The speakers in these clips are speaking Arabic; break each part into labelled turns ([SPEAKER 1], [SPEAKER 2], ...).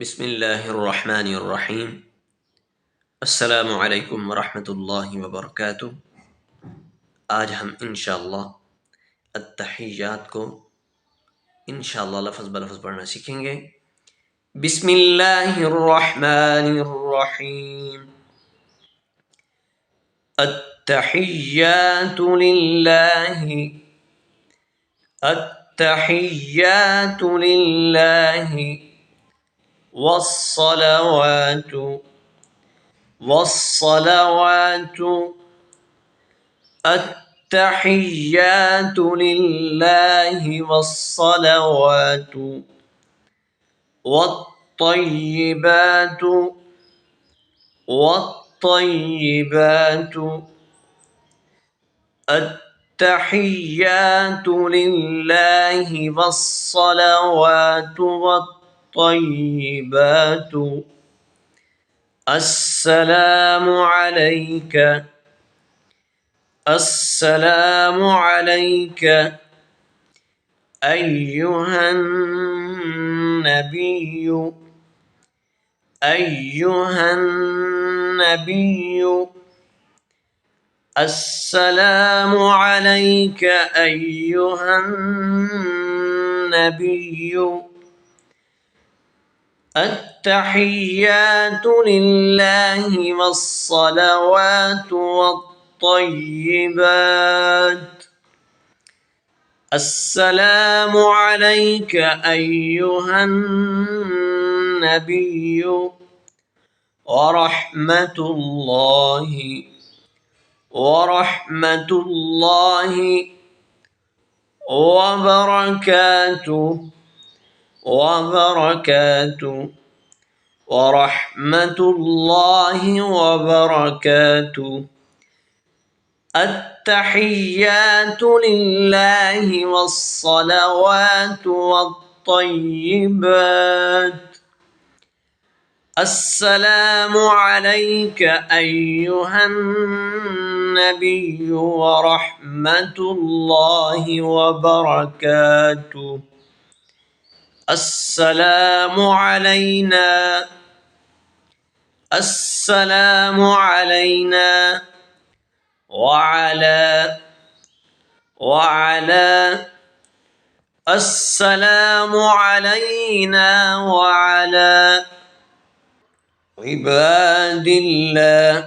[SPEAKER 1] बिस्मिल्लाहिर्रहमानिर्रहीम। अस्सलामु अलैकुम वरहमतुल्लाहि वबरकातुह। आज हम इंशाअल्लाह अत्तहिय्यात को इंशाअल्लाह लफ्ज़ ब लफ्ज़ पढ़ना सीखेंगे। बिस्मिल्लाहिर्रहमानिर्रहीम। अत्तहिय्यातु लिल्लाहि अत्तहिय्यातु लिल्लाहि वस्सलावातु वस्सलावातु التحيات لله والصلوات والطيبات والطيبات التحيات لله والصلوات والطيبات السلام عليك السلام عليك أيها النبي أيها النبي السلام عليك أيها النبي التحيات لله والصلوات والطيبات السلام عليك أيها النبي ورحمة الله وبركاته ورحمة الله وبركاته التحيات لله والصلوات والطيبات السلام عليك أيها النبي ورحمة الله وبركاته السلام علينا السلام علينا وعلى السلام علينا وعلى عباد الله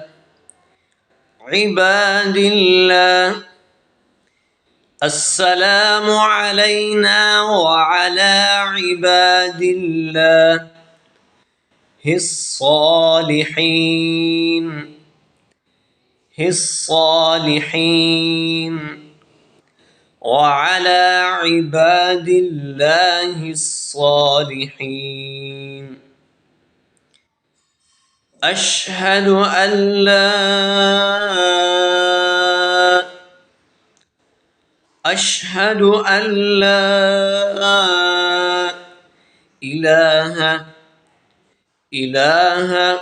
[SPEAKER 1] السلام علينا وعلى عباد الله الصالحين وعلى عباد الله الصالحين أشهد أن لا إله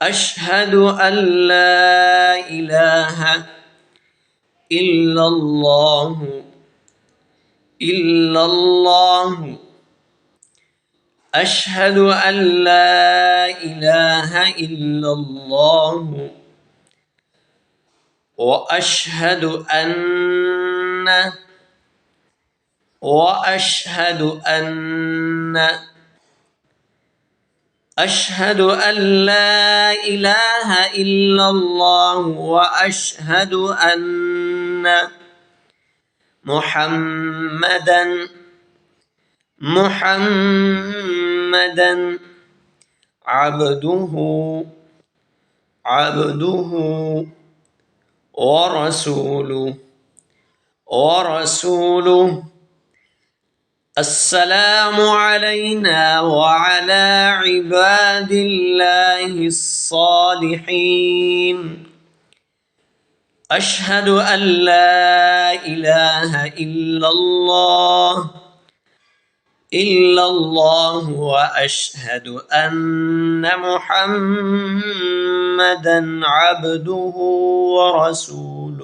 [SPEAKER 1] أشهد أن لا إله إلا الله أشهد أن لا إله إلا الله وأشهد أن لا إله إلا الله وأشهد أن محمدا عبده ورسوله السلام علينا وعلى عباد الله الصالحين أشهد أن لا إله إلا الله وأشهد أن محمدا عبده ورسوله